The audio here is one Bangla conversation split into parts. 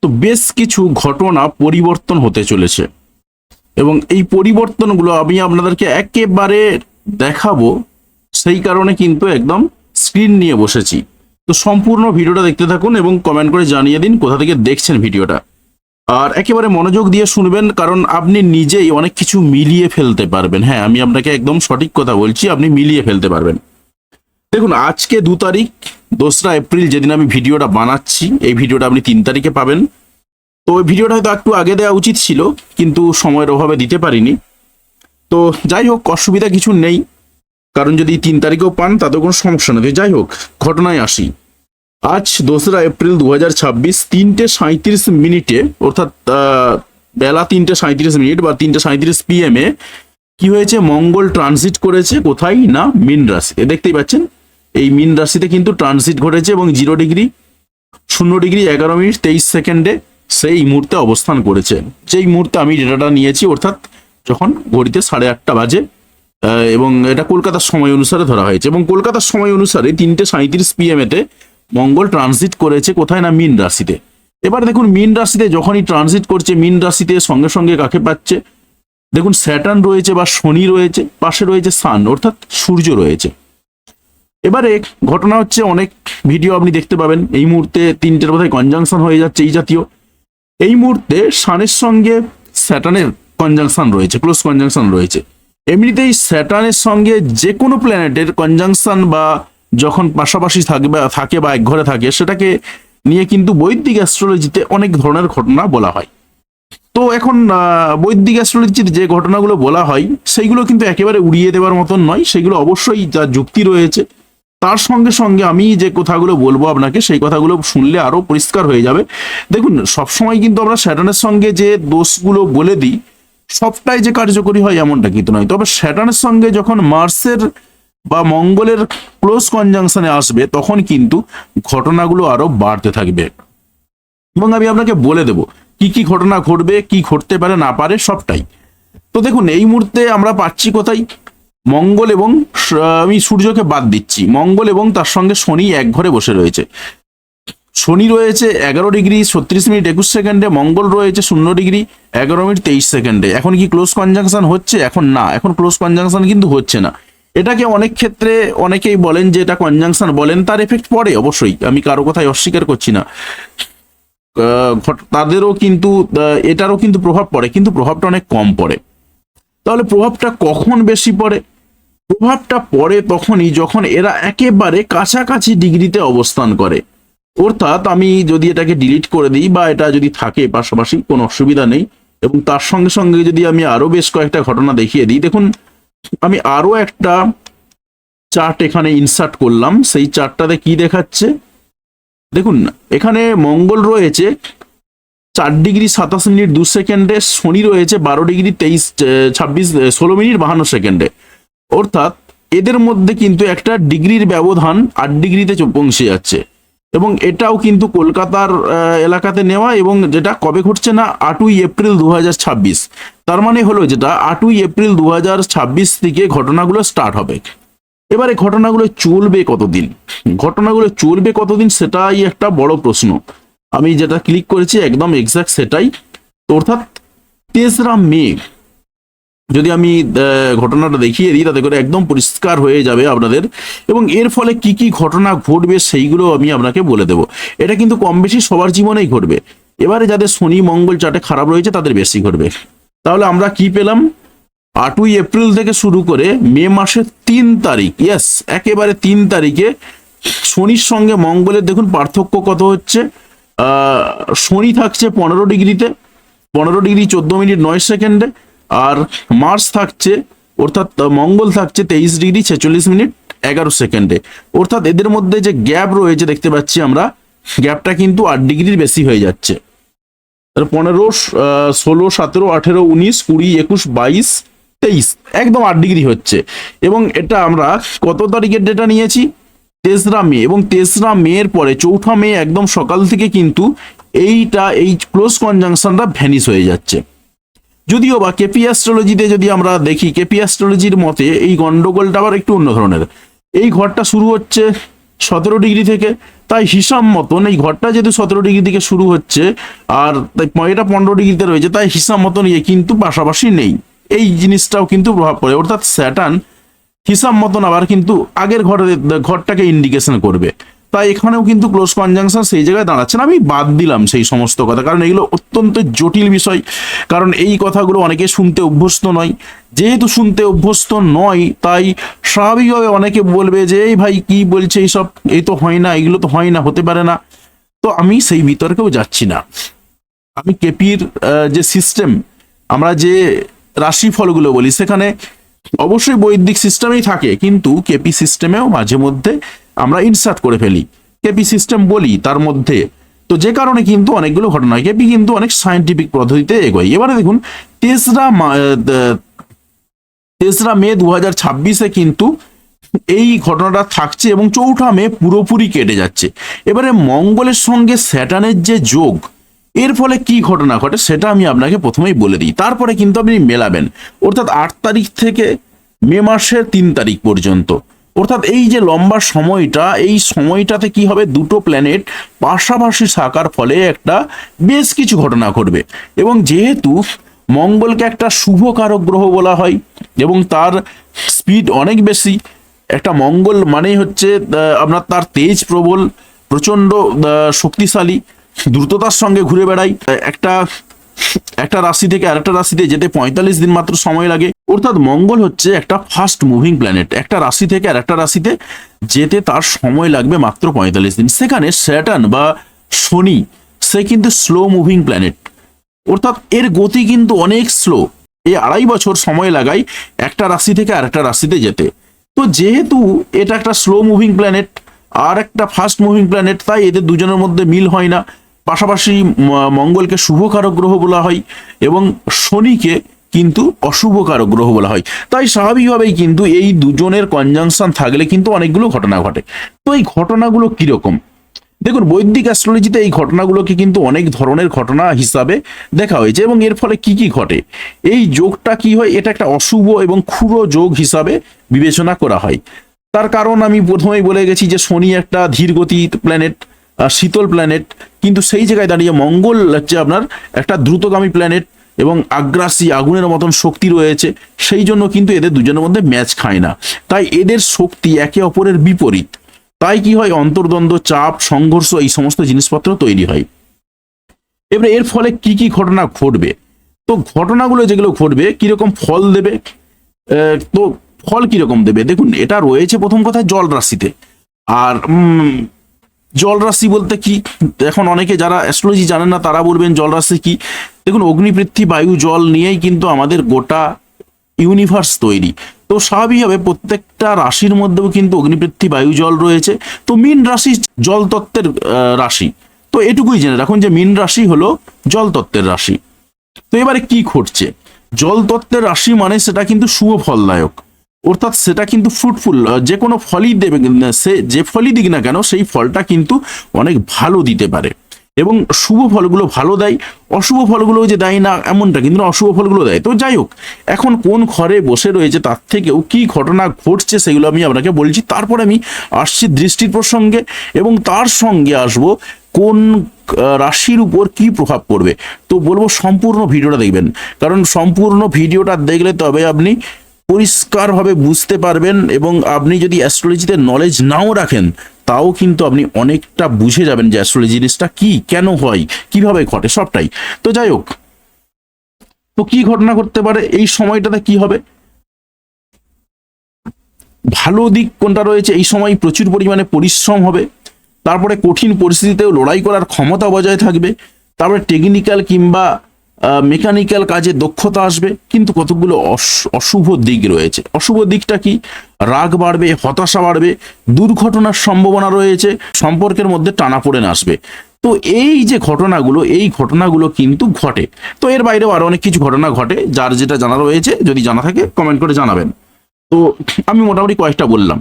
তো বেশ কিছু ঘটনা পরিবর্তন হতে চলেছে এবং এই পরিবর্তনগুলো আমি আপনাদেরকে একেবারে দেখাবো। সেই কারণে কিন্তু একদম স্ক্রিন নিয়ে বসেছি। তো সম্পূর্ণ ভিডিওটা দেখতে থাকুন এবং কমেন্ট করে জানিয়ে দিন কোথা থেকে দেখছেন ভিডিওটা। আর একেবারে মনোযোগ দিয়ে শুনবেন, কারণ আপনি নিজেই অনেক কিছু মিলিয়ে ফেলতে পারবেন। হ্যাঁ, আমি আপনাকে একদম সঠিক কথা বলছি, আপনি মিলিয়ে ফেলতে পারবেন। দেখুন, আজকে 2 তারিখ, 2রা এপ্রিল যেদিন আমি ভিডিওটা বানাচ্ছি, এই ভিডিওটা আপনি 3 তারিখে পাবেন। তো ওই ভিডিওটা হয়তো একটু আগে দেওয়া উচিত ছিল, কিন্তু সময়ের অভাবে দিতে পারিনি। তো যাই হোক, অসুবিধা কিছু নেই, কারণ যদি 3 তারিখেও পান তাতে কোনো সমস্যা নেই। যাই হোক, ঘটনায় আসি। আজ 2রা এপ্রিল 2026 3:37 অর্থাৎ বেলা 3:37 বা 3:37 PM কি হয়েছে? মঙ্গল ট্রানজিট করেছে কোথায় না মীন রাশিতে। দেখতেই পাচ্ছেন এই মীন রাশিতে কিন্তু ট্রানজিট ঘটেছে এবং 0 ডিগ্রি 0 ডিগ্রি 11 মিনিট 23 সেকেন্ডে সেই মুহূর্তে অবস্থান করেছে। যেই মুহূর্তে আমি ডেটাটা নিয়েছি, অর্থাৎ যখন ঘড়িতে 8:30 বাজে, এবং এটা কলকাতার সময় অনুসারে ধরা হয়েছে। এবং কলকাতার সময় অনুসারে 3:37 PM মঙ্গল ট্রানজিট করেছে কোথায় না মীন রাশিতে। এবার দেখুন, মীন রাশিতে যখনই ট্রানজিট করছে, মীন রাশিতে সঙ্গে সঙ্গে কাকে পাচ্ছে? দেখুন, স্যাটার্ন রয়েছে বা শনি রয়েছে, পাশে রয়েছে সান অর্থাৎ সূর্য রয়েছে। এবারে ঘটনা হচ্ছে, অনেক ভিডিও আপনি দেখতে পাবেন এই মুহূর্তে 3টের বোধহয় কনজাংশন হয়ে যাচ্ছে এই জাতীয়। এই মুহূর্তে সানের সঙ্গে স্যাটার্নের কনজাংশন রয়েছে, ক্লোজ কনজাংশন রয়েছে। এমনিতেই স্যাটার্নের সঙ্গে যে কোনো প্ল্যানেটের কনজাংশন বা যখন পাশাপাশি থাকে বা এক ঘরে থাকে, সেটাকে নিয়ে কিন্তু বৈদিক অ্যাস্ট্রোলজিতে অনেক ধরনের ঘটনা বলা হয়। তো এখন বৈদিক অ্যাস্ট্রোলজির যে ঘটনাগুলো বলা হয় সেইগুলো কিন্তু একেবারে উড়িয়ে দেওয়ার মতন নয়, সেগুলো অবশ্যই যা যুক্তি রয়েছে। তার সঙ্গে সঙ্গে আমি যে কথাগুলো বলবো আপনাকে, সেই কথাগুলো শুনলে আরো পরিষ্কার হয়ে যাবে। দেখুন, সবসময় কিন্তু আমরা স্যাটার্নের সঙ্গে যে দোষগুলো বলে দিই সবটাই যে কার্যকরী হয় এমনটা কিন্তু নয়। তবে স্যাটার্নের সঙ্গে যখন মার্সের বা মঙ্গলের ক্লোজ কনজাংশনে আসবে, তখন কিন্তু ঘটনাগুলো আরো বাড়তে থাকবে এবং আমি আপনাকে বলে দেব কি কি ঘটনা ঘটবে, কি ঘটতে পারে না পারে সবটাই। তো দেখুন, এই মুহূর্তে আমরা পাচ্ছি কোথায়? মঙ্গল এবং আমি সূর্যকে বাদ দিচ্ছি, মঙ্গল এবং তার সঙ্গে শনি এক ঘরে বসে রয়েছে। শনি রয়েছে 11 ডিগ্রি 36 মিনিট 21 সেকেন্ডে, মঙ্গল রয়েছে 0 ডিগ্রি 11 মিনিট 23 সেকেন্ডে। এখন কি ক্লোজ কনজাংশন হচ্ছে? এখন না, এখন ক্লোজ কনজাংশন কিন্তু হচ্ছে না। এটাকে অনেক ক্ষেত্রে অনেকেই বলেন যে এটা কনজাংশন বলেন, তার এফেক্ট পড়ে অবশ্যই, আমি কারো কথাই অস্বীকার করছি না। তাদেরও কিন্তু এটারও কিন্তু প্রভাব পড়ে, কিন্তু প্রভাবটা অনেক কম পড়ে। তাহলে প্রভাবটা কখন বেশি পড়ে? প্রভাবটা পড়ে তখনই যখন এরা একেবারে কাছাকাছি ডিগ্রিতে অবস্থান করে। অর্থাৎ আমি যদি এটাকে ডিলিট করে দিই বা এটা যদি থাকে পাশাপাশি, কোনো অসুবিধা নেই। এবং তার সঙ্গে সঙ্গে যদি আমি আরো বেশ কয়েকটা ঘটনা দেখিয়ে দিই, দেখুন আমি আরো একটা চার্ট এখানে ইনসার্ট করলাম। সেই চার্টটাতে কি দেখাচ্ছে দেখুন, এখানে মঙ্গল রয়েছে 4 ডিগ্রি 27 মিনিট 2 সেকেন্ডে, শনি রয়েছে 12 ডিগ্রি 16 মিনিট 52 সেকেন্ডে। অর্থাৎ এদের মধ্যে কিন্তু একটা ডিগ্রির ব্যবধান 8 ডিগ্রিতে পৌঁছে যাচ্ছে। এবং এটাও কিন্তু কলকাতার এলাকাতে নেওয়া, এবং যেটা কবে ঘটছে না 8ই এপ্রিল 2026। তার মানে হলো যেটা 8ই এপ্রিল 2026 থেকে ঘটনাগুলো স্টার্ট হবে। এবারে ঘটনাগুলো চলবে কতদিন? ঘটনাগুলো চলবে কতদিন সেটাই একটা বড় প্রশ্ন। আমি যেটা ক্লিক করেছি একদম এক্সাক্ট সেটাই। অর্থাৎ 3রা মে যদি আমি ঘটনাটা দেখিয়ে দিই, তাতে করে একদম পরিষ্কার হয়ে যাবে আপনাদের। এবং এর ফলে কি কি ঘটনা ঘটবে সেইগুলো আমি আপনাকে বলে দেব। এটা কিন্তু কম বেশি সবার জীবনেই ঘটবে। এবারে যাদের শনি মঙ্গল চার্টে খারাপ রয়েছে তাদের বেশি ঘটবে। তাহলে আমরা কি পেলাম? 8ই এপ্রিল থেকে শুরু করে মে মাসের 3 তারিখ, ইয়েস একেবারে 3 তারিখে শনির সঙ্গে মঙ্গলের দেখুন পার্থক্য কত হচ্ছে। শনি থাকছে 15 ডিগ্রিতে, 15 ডিগ্রি 14 মিনিট 9 সেকেন্ডে। আর মার্স থাকছে, অর্থাৎ মঙ্গল থাকছে 23 ডিগ্রি 46 মিনিট 11 সেকেন্ডে। অর্থাৎ এদের মধ্যে যে গ্যাপ রয়েছে দেখতে পাচ্ছি আমরা, গ্যাপটা কিন্তু 8 ডিগ্রির বেশি হয়ে যাচ্ছে। 15, 16, 17, 18, 19, 20, 21, 22, 23 একদম 8 ডিগ্রি হচ্ছে। এবং এটা আমরা কত তারিখের ডেটা নিয়েছি? 3রা মে। এবং 3রা মের পরে 4ঠা মে একদম সকাল থেকে কিন্তু এই ক্লোজ কনজাংশনটা ভ্যানিশ হয়ে যাচ্ছে। যদিও বা কেপি অ্যাস্ট্রোলজিতে যদি আমরা দেখি, কেপি অ্যাস্ট্রোলজির মতে এই গন্ডগোলটা আবার একটু অন্য ধরনের। এই ঘরটা শুরু হচ্ছে 17 ডিগ্রি থেকে, তাই হিসাব মতন এই ঘরটা যেহেতু 17 ডিগ্রি থেকে শুরু হচ্ছে আর এটা 15 ডিগ্রিতে রয়েছে, তাই হিসাব মতন কিন্তু পাশাপাশি নেই। এই জিনিসটাও কিন্তু প্রভাব পড়ে, অর্থাৎ স্যাটার্ন হিসাব মতন আবার কিন্তু আগের ঘরটাকে ইন্ডিকেশন করবে। তাই এখানেও কিন্তু ক্লোজ কনজাংশন সেই জায়গায় দাঁড়াচ্ছে না। আমি বাদ দিলাম সেই সমস্ত কথা, কারণ এগুলো অত্যন্ত জটিল বিষয়, কারণ এই কথাগুলো অনেকে শুনতে অভ্যস্ত নয়। যেহেতু শুনতে অভ্যস্ত নয়, তাই স্বাভাবিকভাবে অনেকে বলবে যে এই ভাই কি বলছে এইসব, এই তো হয় না, এগুলো তো হয় না, হতে পারে না। তো আমি সেই বিতর্কেও যাচ্ছি না। আমি কেপির যে সিস্টেম, আমরা যে রাশিফলগুলো বলি, সেখানে অবশ্যই বৈদিক সিস্টেমেই থাকে, কিন্তু কেপি সিস্টেমেও মাঝে মধ্যে আমরা ইনসার্ট করে ফেলি, কেপি সিস্টেম বলি তার মধ্যে। তো যে কারণে কিন্তু অনেকগুলো ঘটনা হয়। কেপি কিন্তু অনেক সায়েন্টিফিক পদ্ধতিতে এগোয়। এবারে দেখুন 3রা মে 2026 কিন্তু এই ঘটনাটা থাকছে এবং 4ঠা মে পুরোপুরি কেটে যাচ্ছে। এবারে মঙ্গলের সঙ্গে স্যাটার্নের যে যোগ, এর ফলে কি ঘটনা ঘটে সেটা আমি আপনাকে প্রথমেই বলে দিই, তারপরে কিন্তু আপনি মেলাবেন। অর্থাৎ 8 তারিখ থেকে মে মাসের 3 তারিখ পর্যন্ত, অর্থাৎ এই যে লম্বা সময়টা, এই সময়টাতে কি হবে, দুটো প্ল্যানেট পাশাপাশি থাকার ফলে একটা বেশ কিছু ঘটনা ঘটবে। এবং যেহেতু মঙ্গলকে একটা শুভ কারক গ্রহ বলা হয় এবং তার স্পিড অনেক বেশি, একটা মঙ্গল মানেই হচ্ছে আপনার তার তেজ প্রবল, প্রচন্ড শক্তিশালী, দ্রুততার সঙ্গে ঘুরে বেড়ায়। একটা রাশি থেকে আরেকটা রাশিতে যেতে 45 দিন মাত্র সময় লাগে। অর্থাৎ মঙ্গল হচ্ছে একটা ফাস্ট মুভিং প্ল্যানেট, একটা রাশি থেকে আরেকটা রাশিতে যেতে তার সময় লাগবে মাত্র 45 দিন। সেখানে স্যাটার্ন বা শনি, সে কিন্তু স্লো মুভিং প্ল্যানেট, অর্থাৎ এর গতি কিন্তু অনেক স্লো। এই 2.5 বছর সময় লাগায় একটা রাশি থেকে আরেকটা রাশিতে যেতে। তো যেহেতু এটা একটা স্লো মুভিং প্ল্যানেট আর একটা ফাস্ট মুভিং প্ল্যানেট, তাই এদের দুজনের মধ্যে মিল হয় না। পাশাপাশি মঙ্গলকে শুভকারক গ্রহ বলা হয় এবং শনিকে কিন্তু অশুভকারক গ্রহ বলা হয়। তাই স্বাভাবিকভাবেই কিন্তু এই দুজনের কনজাংশন থাকলে কিন্তু অনেকগুলো ঘটনা ঘটে। তো এই ঘটনাগুলো কিরকম, দেখুন বৈদিক অ্যাস্ট্রোলজিতে এই ঘটনাগুলোকে কিন্তু অনেক ধরনের ঘটনা হিসাবে দেখা হয়েছে এবং এর ফলে কি কি ঘটে, এই যোগটা কি হয়, এটা একটা অশুভ এবং ক্ষুদ্র যোগ হিসাবে বিবেচনা করা হয়। তার কারণ আমি প্রথমেই বলে গেছি যে শনি একটা ধীরগতি প্ল্যানেট, শীতল প্ল্যানেট, কিন্তু সেই জায়গায় দাঁড়িয়ে মঙ্গল হচ্ছে আপনার একটা দ্রুতগামী প্ল্যানেট এবং আগ্রাসী আগুনের মতন শক্তি রয়েছে। সেই জন্য কিন্তু এদের দুজনের মধ্যে ম্যাচ খায় না, তাই এদের শক্তি একে অপরের বিপরীত। তাই কি হয়, অন্তর্দ্বন্দ্ব, চাপ, সংঘর্ষ, এই সমস্ত জিনিসপত্র তৈরি হয়। এবারে এর ফলে কি কি ঘটনা ঘটবে, তো ঘটনাগুলো যেগুলো ঘটবে কিরকম ফল দেবে, তো ফল কিরকম দেবে, দেখুন এটা রয়েছে প্রথম কথা জল রাশিতে। আর জল রাশি বলতে কি, এখন অনেকে যারা অ্যাস্ট্রোলজি জানেন না তারা বলবেন জল রাশি কি। দেখুন অগ্নি, পৃথিবী, বায়ু, জল নিয়েই কিন্তু আমাদের গোটা ইউনিভার্স তৈরি। তো স্বাভাবিকভাবে প্রত্যেকটা রাশির মধ্যেও কিন্তু অগ্নি, পৃথিবী, বায়ু, জল রয়েছে। তো মীন রাশি জল তত্ত্বের রাশি, তো এটুকুই জেনে রাখুন যে মীন রাশি হলো জল তত্ত্বের রাশি। তো এবারে কি ঘটছে, জল তত্ত্বের রাশি মানে সেটা কিন্তু শুভ ফলদায়ক, অর্থাৎ সেটা কিন্তু ফ্রুটফুল, যে কোনো ফলই দেবে, সে যে ফলই দিক না কেন সেই ফলটা কিন্তু অনেক ভালো দিতে পারে এবং শুভ ফলগুলো ভালো দেয়। অশুভ ফলগুলো যে দেয় না এমনটা কিন্তু না, অশুভ ফলগুলো দেয়। তো যাই হোক, এখন কোন ঘরে বসে রয়েছে তার থেকেও কি ঘটনা ঘটছে সেগুলো আমি আপনাকে বলছি। তারপর আমি আসছি দৃষ্টির প্রসঙ্গে এবং তার সঙ্গে আসব কোন রাশির উপর কি প্রভাব পড়বে। তো বলবো সম্পূর্ণ ভিডিওটা দেখবেন, কারণ সম্পূর্ণ ভিডিওটা দেখলে তবে আপনি পরিষ্কারভাবে বুঝতে পারবেন এবং আপনি যদি অ্যাস্ট্রোলজিতে নলেজ নাও রাখেন তাও কিন্তু আপনি অনেকটা বুঝে যাবেন যে অ্যাস্ট্রোলজি জিনিসটা কি, কেন হয়, কিভাবে ঘটে, সবটাই। তো যাই হোক, তো কি ঘটনা ঘটতে পারে এই সময়টাতে, কি হবে, ভালো দিক কোনটা রয়েছে, এই সময় প্রচুর পরিমাণে পরিশ্রম হবে, তারপরে কঠিন পরিস্থিতিতেও লড়াই করার ক্ষমতা বজায় থাকবে, তারপরে টেকনিক্যাল কিংবা মেকানিক্যাল কাজে দক্ষতা আসবে। কিন্তু কতগুলো অশুভ দিক রয়েছে। অশুভ দিকটা কি, রাগ বাড়বে, হতাশা বাড়বে, দুর্ঘটনার সম্ভাবনা রয়েছে, সম্পর্কের মধ্যে টানাপোড়েন আসবে। তো এই যে ঘটনাগুলো, এই ঘটনাগুলো কিন্তু ঘটে। তো এর বাইরেও আরো অনেক কিছু ঘটনা ঘটে, যার যেটা জানা রয়েছে যদি জানা থাকে কমেন্ট করে জানাবেন। তো আমি মোটামুটি কয়েকটা বললাম।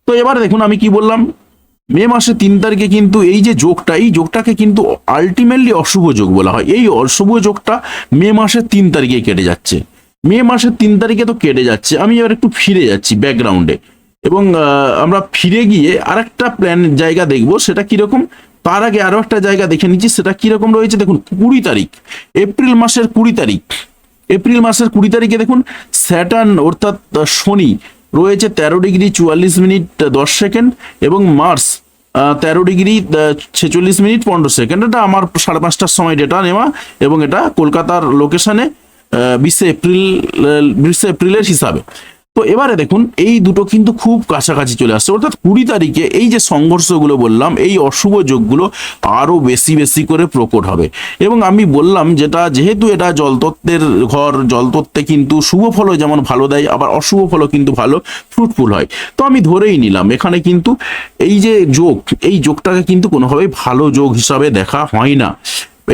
তো এবার দেখুন আমি কি বললাম, মে মাসে 3 তারিখে কিন্তু এই যে যোগটা, এই যোগটাকে কিন্তু আলটিমেটলি অশুভ যোগ বলা হয়। এই অশুভ যোগটা মে মাসের 3 তারিখে কেটে যাচ্ছে। মে মাসের 3 তারিখে তো কেটে যাচ্ছে, আমি এবার একটু ফিরে যাচ্ছি ব্যাকগ্রাউন্ডে। এবং আমরা ফিরে গিয়ে আরেকটা প্ল্যান জায়গা দেখব, সেটা কিরকম। তার আগে আরো একটা জায়গা দেখে নিচ্ছি, সেটা কিরকম রয়েছে। দেখুন 20 তারিখ, এপ্রিল মাসের 20 তারিখ, এপ্রিল মাসের 20 তারিখে দেখুন স্যাটার্ন অর্থাৎ শনি রয়েছে 13°44' 10 এবং মার্স 13°46' 15। এটা আমার 5:30টার সময় ডেটা নেওয়া, এবং এটা কলকাতার লোকেশনে 20 এপ্রিলের হিসাবে। তো এবারে দেখুন এই দুটো কিন্তু খুব কাছাকাছি চলে আসছে, অর্থাৎ 20 তারিখে এই যে সংঘর্ষগুলো বললাম, এই অশুভ যোগগুলো আরো বেশি বেশি করে প্রকট হবে। এবং আমি বললাম যেটা, যেহেতু এটা জলতত্ত্বের ঘর, জলতত্ত্বে কিন্তু শুভ ফলও যেমন ভালো দেয়, আবার অশুভ ফলও কিন্তু ভালো ফ্রুটফুল হয়। তো আমি ধরেই নিলাম এখানে কিন্তু এই যে যোগ, এই যোগটাকে কিন্তু কোনোভাবেই ভালো যোগ হিসাবে দেখা হয় না।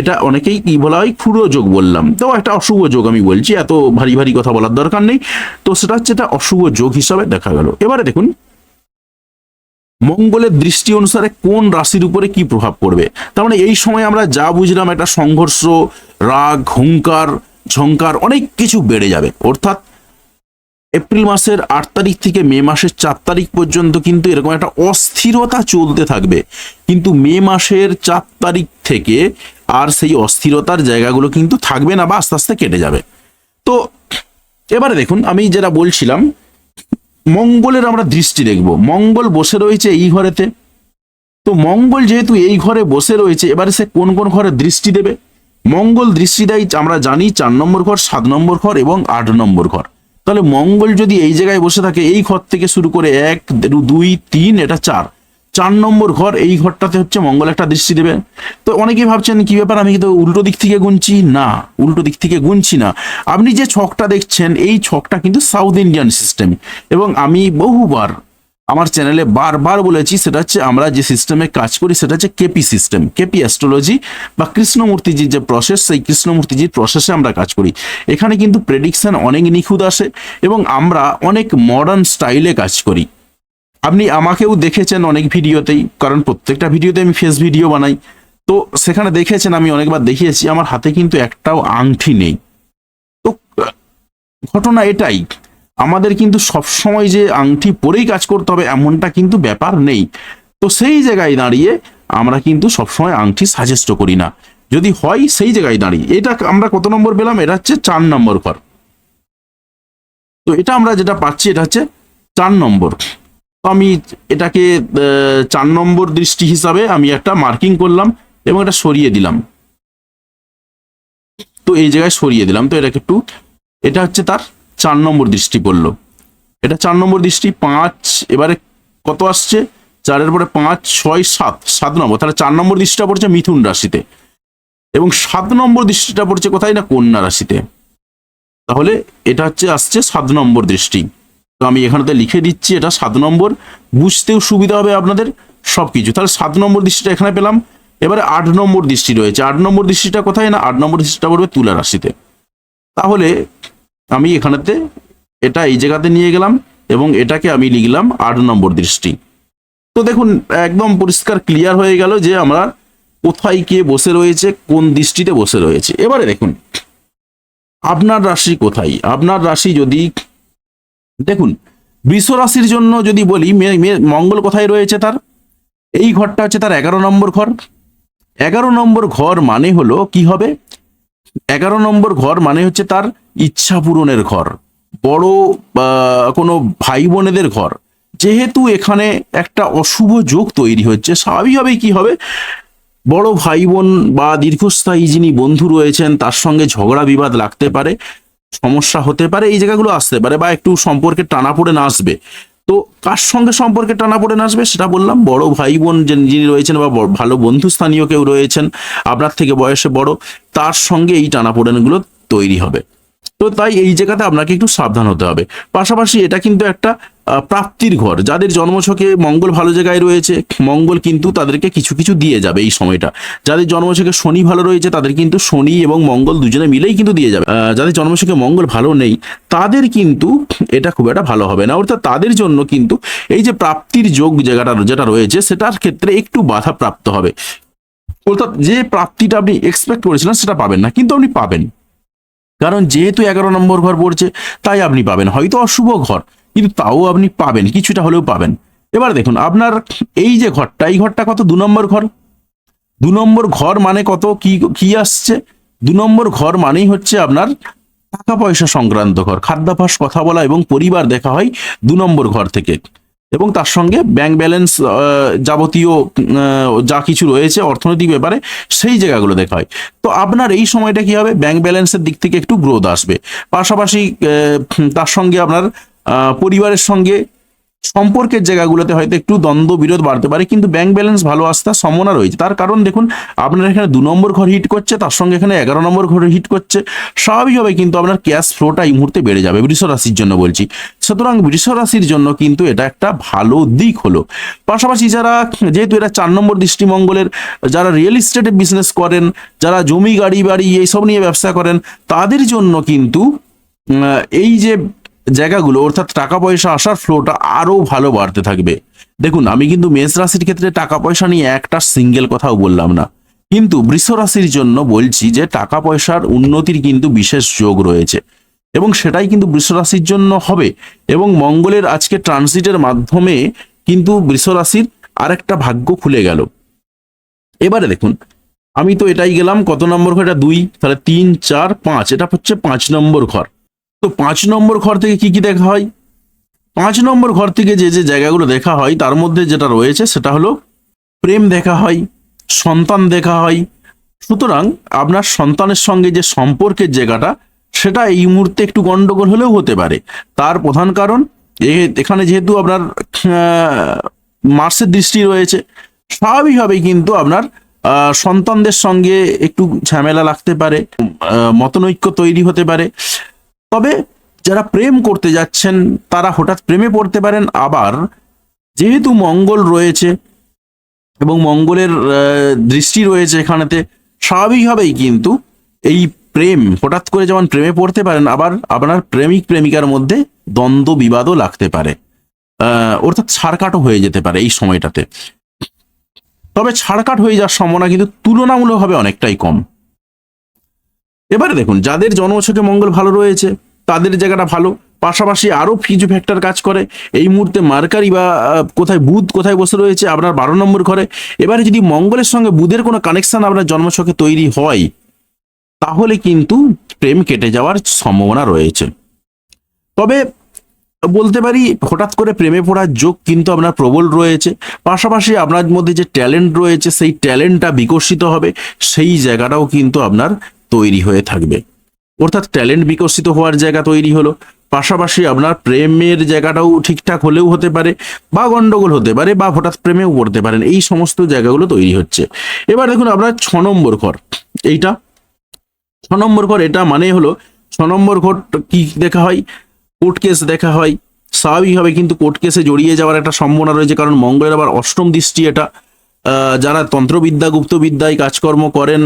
এটা অনেকেই কি বলা হয়, ক্ষুদ্র যোগ বললাম, তো একটা অশুভ যোগ আমি বলছি, এত ভারী ভারী কথা বলার দরকার নেই। তো সেটা হচ্ছে এটা অশুভ যোগ হিসাবে দেখা গেল। এবারে দেখুন মঙ্গলের দৃষ্টি অনুসারে কোন রাশির উপরে কি প্রভাব পড়বে। তার মানে এই সময় আমরা যা বুঝলাম, একটা সংঘর্ষ, রাগ, হুঙ্কার, ঝংকার অনেক কিছু বেড়ে যাবে। অর্থাৎ এপ্রিল মাসের 8 তারিখ থেকে মে মাসের 4 তারিখ পর্যন্ত কিন্তু এরকম একটা অস্থিরতা চলতে থাকবে, কিন্তু মে মাসের 4 তারিখ থেকে আর সেই অস্থিরতার জায়গাগুলো কিন্তু থাকবে না, বা আস্তে আস্তে কেটে যাবে। তো এবারে দেখুন আমি যেটা বলছিলাম, মঙ্গলের আমরা দৃষ্টি দেখব। মঙ্গল বসে রয়েছে এই ঘরেতে, তো মঙ্গল যেহেতু এই ঘরে বসে রয়েছে, এবারে সে কোন কোন ঘরে দৃষ্টি দেবে। মঙ্গল দৃষ্টি দেয় আমরা জানি 4 নম্বর ঘর, 7 নম্বর ঘর এবং 8 নম্বর ঘর। তাহলে মঙ্গল যদি এই জায়গায় বসে থাকে, এই ঘর থেকে শুরু করে 1 2 3, এটা 4 নম্বর ঘর, এই ঘরটাতে হচ্ছে মঙ্গল একটা দৃষ্টি দেবে। তো অনেকেই ভাবছেন কি ব্যাপার, আমি কিন্তু উল্টো দিক থেকে গুনছি। না, উল্টো দিক থেকে গুনছি না। আপনি যে ছকটা দেখছেন, এই ছকটা কিন্তু সাউথ ইন্ডিয়ান সিস্টেম, এবং আমি বহুবার আমার চ্যানেলে বারবার বলেছি, সেটা হচ্ছে আমরা যে সিস্টেমে কাজ করি সেটা হচ্ছে কেপি সিস্টেম, কেপি অ্যাস্ট্রোলজি বা কৃষ্ণমূর্তিজির যে প্রসেস, সেই কৃষ্ণমূর্তিজির প্রসেসে আমরা কাজ করি। এখানে কিন্তু প্রেডিকশন অনেক নিখুঁত আসে, এবং আমরা অনেক মডার্ন স্টাইলে কাজ করি। আপনি আমাকেও দেখেছেন অনেক ভিডিওতেই, কারণ প্রত্যেকটা ভিডিওতে আমি ফেস ভিডিও বানাই। তো সেখানে দেখেছেন, আমি অনেকবার দেখিয়েছি আমার হাতে কিন্তু একটাও আংটি নেই। তো ঘটনা এটাই, আমাদের কিন্তু সবসময় যে আংটি পরেই কাজ করতে হবে এমনটা কিন্তু ব্যাপার নেই। তো সেই জায়গায় দাঁড়িয়ে আমরা কিন্তু সবসময় আংটি সাজেস্ট করি না, যদি হয় সেই জায়গায় দাঁড়িয়ে। এটা আমরা কত নম্বর পেলাম, এটা হচ্ছে 4 নম্বর ঘর। তো এটা আমরা যেটা পাচ্ছি, এটা হচ্ছে 4 নম্বর। তো আমি এটাকে 4 নম্বর দৃষ্টি হিসাবে আমি একটা মার্কিং করলাম এবং এটা সরিয়ে দিলাম। তো এই জায়গায় সরিয়ে দিলাম, তো এটাকে একটু, এটা হচ্ছে তার 4 নম্বর দৃষ্টি পড়লো। এটা 4 নম্বর দৃষ্টি। 5, এবারে কত আসছে, 4-এর পরে 5 6 7 নম্বর, তাহলে 4 নম্বর দৃষ্টিটা পড়ছে মিথুন রাশিতে, এবং 7 নম্বর দৃষ্টিটা পড়ছে কোথায় না কন্যা রাশিতে। তাহলে এটা হচ্ছে আসছে 7 নম্বর দৃষ্টি। তো আমি এখানেতে লিখে দিচ্ছি, এটা 7 নম্বর, বুঝতেও সুবিধা হবে আপনাদের সবকিছু। তাহলে 7 নম্বর দৃষ্টিটা এখানে পেলাম। এবারে 8 নম্বর দৃষ্টি রয়েছে। 8 নম্বর দৃষ্টিটা কোথায় না, 8 নম্বর দৃষ্টিটা পড়বে তুলা রাশিতে। তাহলে আমি এখানেতে এটা এই জায়গাতে নিয়ে গেলাম, এবং এটাকে আমি লিখলাম 8 নম্বর দৃষ্টি। তো দেখুন একদম পরিষ্কার ক্লিয়ার হয়ে গেল যে আমরা কোথায় কে বসে রয়েছে, কোন দৃষ্টিতে বসে রয়েছে। এবারে দেখুন আপনার রাশি কোথায়। আপনার রাশি যদি দেখুন, বৃষ রাশির জন্য যদি বলি, মঙ্গল কোথায় রয়েছে, তার এই ঘরটা হচ্ছে তার 11 নম্বর ঘর। 11 নম্বর ঘর মানে হলো কি হবে, 11 নম্বর ঘর মানে হচ্ছে তার ইচ্ছা পূরণের ঘর, বড় কোনো ভাই বোনেদের ঘর। যেহেতু এখানে একটা অশুভ যোগ তৈরি হচ্ছে, স্বাভাবিকভাবেই কি হবে, বড় ভাই বোন বা দীর্ঘস্থায়ী যিনি বন্ধু রয়েছেন তার সঙ্গে ঝগড়া বিবাদ লাগতে পারে, সমস্যা হতে পারে, এই জায়গাগুলো আসতে পারে, বা একটু সম্পর্কে টানাপোড়েন আসবে। তো কার সঙ্গে সম্পর্কে টানাপোড়েন আসবে সেটা বললাম, বড় ভাই বোন যিনি রয়েছেন বা ভালো বন্ধু স্থানীয় কেউ রয়েছেন আপনার থেকে বয়সে বড়, তার সঙ্গে এই টানাপোড়েনগুলো তৈরি হবে। তো তাই এই জায়গাতে আপনাকে একটু সাবধান হতে হবে। পাশাপাশি এটা কিন্তু একটা প্রাপ্তির ঘর। যাদের জন্মছকে মঙ্গল ভালো জায়গায় রয়েছে, মঙ্গল কিন্তু তাদেরকে কিছু কিছু দিয়ে যাবে এই সময়টা। যাদের জন্মছকে শনি ভালো রয়েছে, তাদের কিন্তু শনি এবং মঙ্গল দুজনে মিলেই কিন্তু দিয়ে যাবে। যাদের জন্মছকে মঙ্গল ভালো নেই, তাদের কিন্তু এটা খুব একটা ভালো হবে না। অর্থাৎ তাদের জন্য কিন্তু এই যে প্রাপ্তির যোগ জায়গাটা যেটা রয়েছে, সেটার ক্ষেত্রে একটু বাধা প্রাপ্ত হবে। অর্থাৎ যে প্রাপ্তিটা আপনি এক্সপেক্ট করেছিলেন সেটা পাবেন না, কিন্তু আপনি পাবেন। কারণ যেহেতু 11 নম্বর ঘর পড়ছে, তাই আপনি পাবেন। হয়তো অশুভ ঘর, কিন্তু তাও আপনি পাবেন, কিছুটা হলেও পাবেন। এবার দেখুন আপনার এই যে ঘরটা, এই ঘরটা কত, 2 নম্বর ঘর। 2 নম্বর ঘর মানে কত, কি কি আসছে, 2 নম্বর ঘর মানেই হচ্ছে আপনার টাকা পয়সা সংক্রান্ত ঘর, খাদ্যাভ্যাস, কথা বলা এবং পরিবার দেখা হয় 2 নম্বর ঘর থেকে। এবং তার সঙ্গে ব্যাংক ব্যালেন্স, যাবতীয় যা কিছু রয়েছে অর্থনৈতিক ব্যাপারে সেই জায়গাগুলো দেখা হয়। তো আপনার এই সময়টা কি হবে, ব্যাংক ব্যালেন্সের দিক থেকে একটু গ্রোথ আসবে। পাশাপাশি তার সঙ্গে আপনার পরিবারের সঙ্গে সম্পর্কের জায়গাগুলোতে হয়তো একটু দ্বন্দ্ব বিরোধ বাড়তে পারে, কিন্তু ব্যাংক ব্যালেন্স ভালো আসার সম্ভাবনা রয়েছে। তার কারণ দেখুন আপনার এখানে 2 নম্বর ঘর হিট করছে, তার সঙ্গে এখানে 11 নম্বর ঘর হিট করছে। স্বাভাবিকভাবে কিন্তু আপনার ক্যাশ ফ্লোটা এই মুহূর্তে বেড়ে যাবে, বৃষ রাশির জন্য বলছি। সুতরাং বৃষ রাশির জন্য কিন্তু এটা একটা ভালো দিক হলো। পাশাপাশি যারা, যেহেতু এটা 4 নম্বর দৃষ্টি মঙ্গলের, যারা রিয়েল এস্টেটে বিজনেস করেন, যারা জমি গাড়ি বাড়ি এইসব নিয়ে ব্যবসা করেন, তাদের জন্য কিন্তু এই যে জায়গাগুলো, অর্থাৎ টাকা পয়সা আসার ফ্লোটা আরো ভালো বাড়তে থাকবে। দেখুন আমি কিন্তু মেষ রাশির ক্ষেত্রে টাকা পয়সা নিয়ে একটা সিঙ্গেল কথাও বললাম না, কিন্তু বৃষ রাশির জন্য বলছি যে টাকা পয়সার উন্নতির কিন্তু বিশেষ যোগ রয়েছে, এবং সেটাই কিন্তু বৃষ রাশির জন্য হবে। এবং মঙ্গলের আজকে ট্রানজিটের মাধ্যমে কিন্তু বৃষ রাশির আরেকটা ভাগ্য খুলে গেল। এবারে দেখুন আমি তো এটাই গেলাম, কত নম্বর ঘর, এটা 2, তাহলে 3 4 5, এটা হচ্ছে 5 নম্বর ঘর। তো 5 নম্বর ঘর থেকে কি কি দেখা হয়, 5 নম্বর ঘর থেকে যে যে জায়গাগুলো দেখা হয় তার মধ্যে যেটা রয়েছে সেটা হলো প্রেম দেখা হয়, সন্তান দেখা হয়। সুতরাং আপনার সন্তানের সঙ্গে যে সম্পর্কের জায়গাটা, সেটা এই মুহূর্তে একটু গন্ডগোল হলেও হতে পারে। তার প্রধান কারণ এখানে যেহেতু আপনার মার্সের দৃষ্টি রয়েছে, স্বাভাবিকভাবেই কিন্তু আপনার সন্তানদের সঙ্গে একটু ঝামেলা লাগতে পারে, মতনৈক্য তৈরি হতে পারে। তবে যারা প্রেম করতে যাচ্ছেন তারা হঠাৎ প্রেমে পড়তে পারেন। আবার যেহেতু মঙ্গল রয়েছে এবং মঙ্গলের দৃষ্টি রয়েছে এখানেতে, স্বাভাবিকভাবেই কিন্তু এই প্রেম, হঠাৎ করে যেমন প্রেমে পড়তে পারেন, আবার আপনার প্রেমিক প্রেমিকার মধ্যে দ্বন্দ্ব বিবাদও লাগতে পারে, অর্থাৎ ছাড়কাটও হয়ে যেতে পারে এই সময়টাতে। তবে ছাড়কাট হয়ে যাওয়ার সম্ভাবনা কিন্তু তুলনামূলকভাবে অনেকটাই কম। এবারে দেখুন যাদের জন্মছকে মঙ্গল ভালো রয়েছে তাদের জায়গাটা ভালো, পাশাপাশি আরো কিছু ফ্যাক্টর কাজ করে। এই মুহূর্তে মার্কারি বা কোথায় বুধ কোথায় বসে রয়েছে আপনার 12 নম্বর ঘরে। এবারে যদি মঙ্গলের সঙ্গে বুধের কোনো কানেকশন আপনার জন্মছকে তৈরি হয়, তাহলে কিন্তু প্রেম কেটে যাওয়ার সম্ভাবনা রয়েছে। তবে বলতে পারি হঠাৎ করে প্রেমে পড়ার যোগ কিন্তু আপনার প্রবল রয়েছে। পাশাপাশি আপনার মধ্যে যে ট্যালেন্ট রয়েছে সেই ট্যালেন্টটা বিকশিত হবে, সেই জায়গাটাও কিন্তু আপনার তৈরি হয়ে থাকবে, অর্থাৎ ট্যালেন্ট বিকশিত হওয়ার জায়গা তৈরি হলো। পাশাপাশি আপনার প্রেমের জায়গাটাও ঠিকঠাক হলেও হতে পারে, বা গন্ডগোল হতে পারে, বা হঠাৎ প্রেমেও পড়তে পারেন, এই সমস্ত জায়গাগুলো তৈরি হচ্ছে। এবার দেখুন আপনার 6 নম্বর ঘর, এইটা 6 নম্বর ঘর, এটা মানে হলো 6 নম্বর ঘর কি দেখা হয়, কোর্ট কেস দেখা হয়। স্বাভাবিকভাবে কিন্তু কোর্ট কেসে জড়িয়ে যাওয়ার একটা সম্ভাবনা রয়েছে, কারণ মঙ্গলের আবার 8ম দৃষ্টি এটা। যারা তন্ত্রবিদ্যা গুপ্তবিদ্যায় কাজকর্ম করেন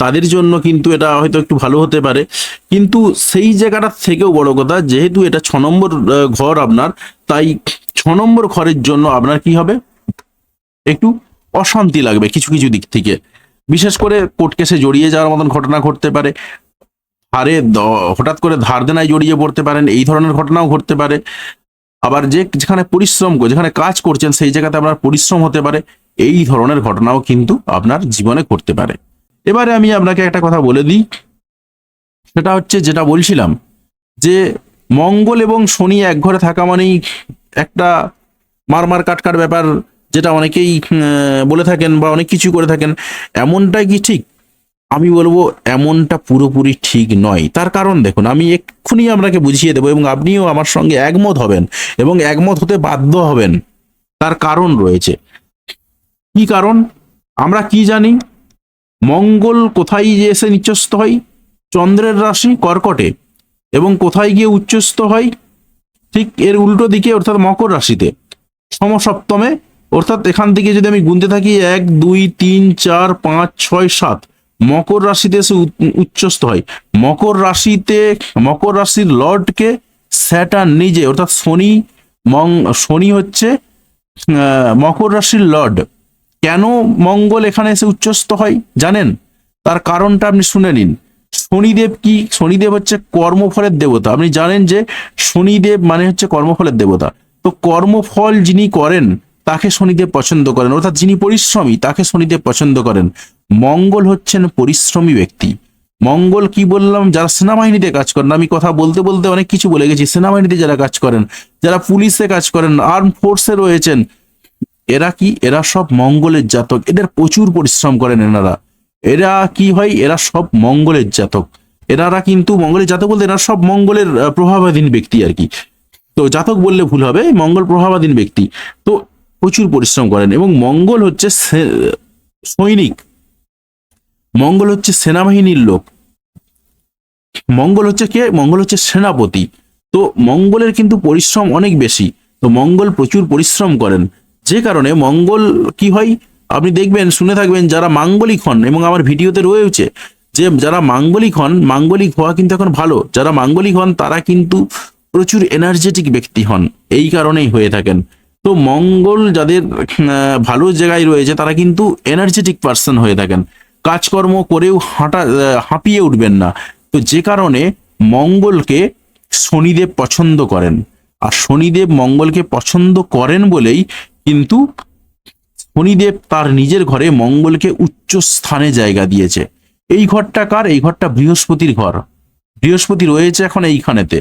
তাদের জন্য কিন্তু এটা হয়তো একটু ভালো হতে পারে, কিন্তু সেই জায়গাটা থেকেও বড় কথা, যেহেতু এটা 6 নম্বর ঘর আপনার, তাই 6 নম্বর ঘরের জন্য আপনার কি হবে, একটু অশান্তি লাগবে কিছু কিছু দিক থেকে। বিশেষ করে কোর্ট কেসে জড়িয়ে যাওয়ার মতন ঘটনা ঘটতে পারে, হঠাৎ করে ধার দেনায় জড়িয়ে পড়তে পারেন, এই ধরনের ঘটনাও ঘটতে পারে। আবার যেখানে পরিশ্রম যেখানে কাজ করছেন সেই জায়গাতে আপনার পরিশ্রম হতে পারে, এই ধরনের ঘটনাও কিন্তু আপনার জীবনে ঘটতে পারে। এবারে আমি আপনাকে একটা কথা বলে দিই, সেটা হচ্ছে যেটা বলছিলাম যে মঙ্গল এবং শনি এক ঘরে থাকা মানেই একটা মারমার কাটকাট ব্যাপার, যেটা অনেকেই বলে থাকেন বা অনেক কিছু করে থাকেন। এমনটাই কি ঠিক? আমি বলবো এমনটা পুরোপুরি ঠিক নয়। তার কারণ দেখুন আমি এক্ষুনি আপনাকে বুঝিয়ে দেবো, এবং আপনিও আমার সঙ্গে একমত হবেন এবং একমত হতে বাধ্য হবেন। তার কারণ রয়েছে। কি কারণ? আমরা কি জানি, মঙ্গল কোথায় গিয়ে এসে নিচস্থ হয়? চন্দ্রের রাশি কর্কটে। এবং কোথায় গিয়ে উচ্চস্থ হয়? ঠিক এর উল্টো দিকে, অর্থাৎ মকর রাশিতে, সমসপ্তমে। অর্থাৎ এখান থেকে যদি আমি গুনতে থাকি 1 2 3 4 5 6 7, মকর রাশিতে এসে উচ্চস্থ হয়। মকর রাশিতে, মকর রাশির লর্ডকে স্যাটার্ন নিজে, অর্থাৎ শনি। শনি হচ্ছে মকর রাশির লর্ড। কেন মঙ্গল এখানে এসে উচ্চস্থ হয় জানেন? তার কারণটা আপনি শুনে নিন। শনিদেব কি? শনিদেব হচ্ছে কর্মফলের দেবতা। আপনি জানেন যে শনিদেব মানে হচ্ছে কর্মফলের দেবতা। তো কর্মফল যিনি করেন তাকে শনিদেব পছন্দ করেন, অর্থাৎ যিনি পরিশ্রমী তাকে শনিদেব পছন্দ করেন। মঙ্গল হচ্ছেন পরিশ্রমী ব্যক্তি। মঙ্গল কি বললাম, যারা সেনাবাহিনীতে কাজ করেন, আমি কথা বলতে বলতে অনেক কিছু বলে গেছি। সেনাবাহিনীতে যারা কাজ করেন, যারা পুলিশে কাজ করেন, আর্ম ফোর্সে রয়েছেন, এরা কি? এরা সব মঙ্গলের জাতক। এদের প্রচুর পরিশ্রম করেন এনারা। এরা কি হয়? এরা সব মঙ্গলের জাতক। এনারা কিন্তু মঙ্গলের জাতক বলতে এরা সব মঙ্গলের প্রভাবাধীন ব্যক্তি আর কি। তো জাতক বললে ভুল হবে, মঙ্গল প্রভাবাধীন ব্যক্তি। তো প্রচুর পরিশ্রম করেন এবং মঙ্গল হচ্ছে সৈনিক, মঙ্গল হচ্ছে সেনাবাহিনীর লোক, মঙ্গল হচ্ছে কে? মঙ্গল হচ্ছে সেনাপতি। তো মঙ্গলের কিন্তু পরিশ্রম অনেক বেশি। তো মঙ্গল প্রচুর পরিশ্রম করেন, যে কারণে মঙ্গল কি হয় আপনি দেখবেন, শুনে থাকবেন, যারা মাঙ্গলিক হন, এবং আমার ভিডিওতে রয়েছে যে যারা মাঙ্গলিক হন, মাঙ্গলিক হওয়া কিন্তু এখন ভালো, যারা মাঙ্গলিক হন তারা কিন্তু প্রচুর এনার্জেটিক ব্যক্তি হন, এই কারণেই হয়ে থাকেন। তো মঙ্গল যাদের ভালো জায়গায় রয়েছে তারা কিন্তু এনার্জেটিক পার্সন হয়ে থাকেন, কাজকর্ম করেও হাঁপিয়ে উঠবেন না। তো যে কারণে মঙ্গলকে শনিদেব পছন্দ করেন, আর শনিদেব মঙ্গলকে পছন্দ করেন বলেই কিন্তু শনিদেব তার নিজের ঘরে মঙ্গলকে উচ্চ স্থানে জায়গা দিয়েছে। এই ঘরটা কার? এই ঘরটা বৃহস্পতির ঘর। বৃহস্পতি রয়েছে এখন এইখানেতে।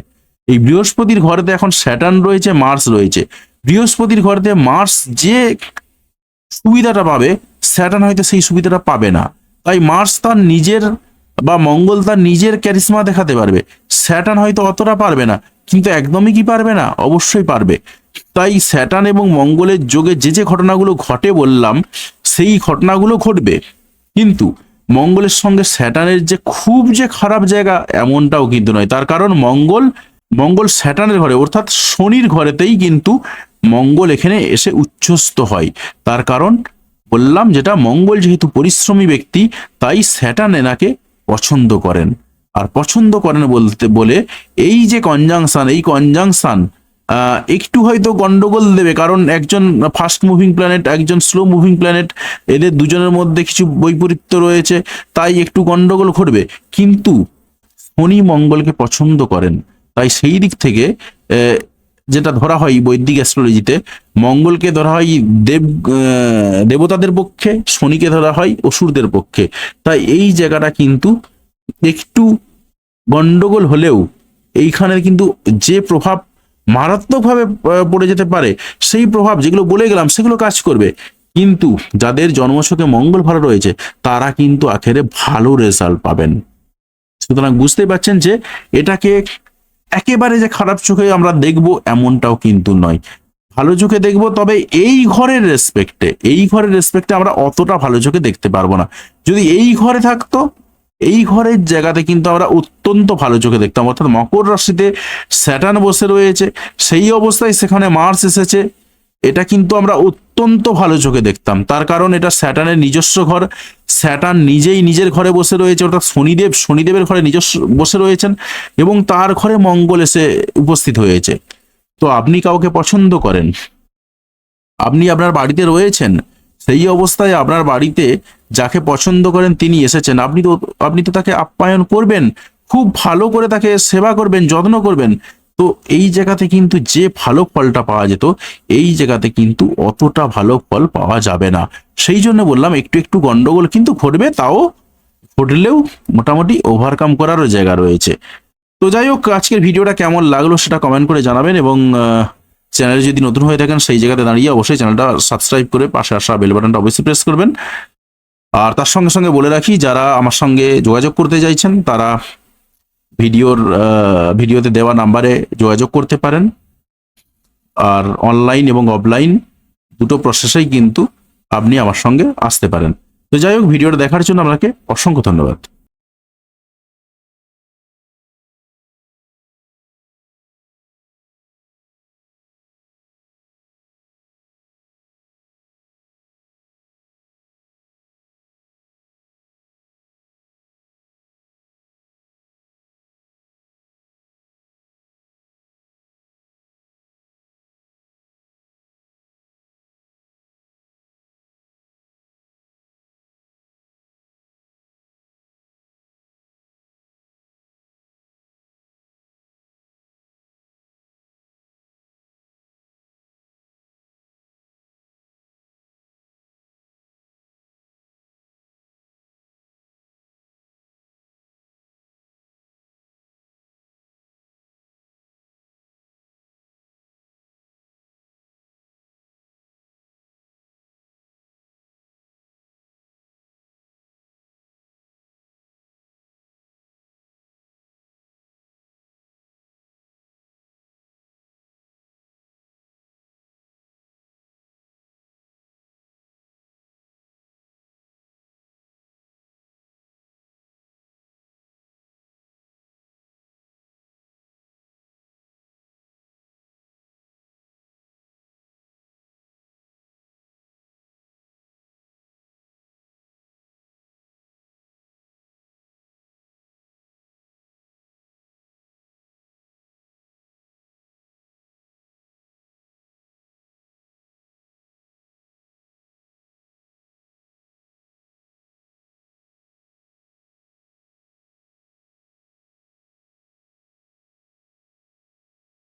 এই বৃহস্পতির ঘরেতে এখন স্যাটার্ন রয়েছে, মার্স রয়েছে। বৃহস্পতির ঘরেতে মার্স যে সুবিধাটা পাবে, স্যাটার্ন হয়তো সেই সুবিধাটা পাবে না। তাই মার্স তার নিজের বা মঙ্গল তার নিজের ক্যারিসমা দেখাতে পারবে, স্যাটার্ন হয়তো অতটা পারবে না। কিন্তু একদমই কি পারবে না? অবশ্যই পারবে। তাই স্যাটার্ন এবং মঙ্গলের যোগে যে যে ঘটনাগুলো ঘটে বললাম, সেই ঘটনাগুলো ঘটবে। কিন্তু মঙ্গলের সঙ্গে স্যাটার্নের যে খুব যে খারাপ জায়গা এমনটাও কিন্তু নয়। তার কারণ মঙ্গল স্যাটার্নের ঘরে অর্থাৎ শনির ঘরেতেই কিন্তু মঙ্গল এখানে এসে উচ্চস্থ হয়। তার কারণ বললাম যেটা, মঙ্গল যেহেতু পরিশ্রমী ব্যক্তি, তাই স্যাটার্ন এনাকে পছন্দ করেন। আর পছন্দ করেন বলতে বলে এই যে কনজাংশন, এই কনজাংশন একটু হয়তো গন্ডগোল দেবে, কারণ একজন ফাস্ট মুভিং প্ল্যানেট, একজন স্লো মুভিং প্ল্যানেট, এদের দুজনের মধ্যে কিছু বৈপরীত্য রয়েছে, তাই একটু গন্ডগোল ঘটবে। কিন্তু শনি মঙ্গলকে পছন্দ করেন, তাই সেই দিক থেকে যেটা ধরা হয় বৈদিক অ্যাস্ট্রোলজিতে, মঙ্গলকে ধরা হয় দেবতাদের পক্ষে, শনিকে ধরা হয় অসুরদের পক্ষে। তাই এই জায়গাটা কিন্তু একটু গন্ডগোল হলেও এইখানের কিন্তু যে প্রভাব মারাত্মকভাবে পড়ে যেতে পারে, সেই প্রভাব যেগুলো বলে গেলাম সেগুলো কাজ করবে। কিন্তু যাদের জন্মছকে মঙ্গল ভালো রয়েছে তারা কিন্তু আখেরে ভালো রেজাল্ট পাবেন। সুতরাং বুঝতেই পারছেন যে এটাকে একেবারে যে খারাপ চোখে আমরা দেখব এমনটাও কিন্তু নয়, ভালো চোখে দেখব। তবে এই ঘরের রেসপেক্টে আমরা অতটা ভালো চোখে দেখতে পারবো না। যদি এই ঘরে থাকতো, এই ঘরের জায়গাতে কিন্তু আমরা অত্যন্ত ভালো চোখে দেখতাম। অর্থাৎ মকর রাশিতে স্যাটার্ন বসে রয়েছে, সেই অবস্থায় সেখানে মার্স এসেছে, এটা কিন্তু আমরা অত্যন্ত ভালো চোখে দেখতাম। তার কারণ এটা স্যাটার্নের নিজস্ব ঘর, স্যাটার্ন নিজেই নিজের ঘরে বসে রয়েছে, অর্থাৎ শনিদেবের ঘরে নিজস্ব বসে রয়েছেন, এবং তার ঘরে মঙ্গল এসে উপস্থিত হয়েছে। তো আপনি কাউকে পছন্দ করেন, আপনি আপনার বাড়িতে রয়েছেন, সেই অবস্থায় আপনার বাড়িতে যাকে পছন্দ করেন তিনি এসেছেন, আপনি তো তাকে আপ্যায়ন করবেন, খুব ভালো করে তাকে সেবা করবেন, যত্ন করবেন। তো এই জায়গাতে কিন্তু যে ভালো ফলটা পাওয়া যেত, এই জায়গাতে কিন্তু অতটা ভালো ফল পাওয়া যাবে না। সেই জন্য বললাম একটু একটু গন্ডগোল কিন্তু ঘটবে, তাও ঘটলেও মোটামুটি ওভারকাম করারও জায়গা রয়েছে। তো যাই হোক, আজকের ভিডিওটা কেমন লাগলো সেটা কমেন্ট করে জানাবেন, এবং চ্যানেলে যদি নতুন হয়ে থাকেন সেই জায়গাতে দাঁড়িয়ে অবশ্যই চ্যানেলটা সাবস্ক্রাইব করে পাশে আসা বেল বাটনটা অবশ্যই প্রেস করবেন। আর তার সঙ্গে সঙ্গে বলে রাখি, যারা আমার সঙ্গে যোগাযোগ করতে চাইছেন তারা ভিডিওতে দেওয়া নাম্বারে যোগাযোগ করতে পারেন। আর অনলাইন এবং অফলাইন দুটো প্রসেসেই কিন্তু আপনি আমার সঙ্গে আসতে পারেন। তো যাই হোক, ভিডিওটা দেখার জন্য আপনাকে অসংখ্য ধন্যবাদ।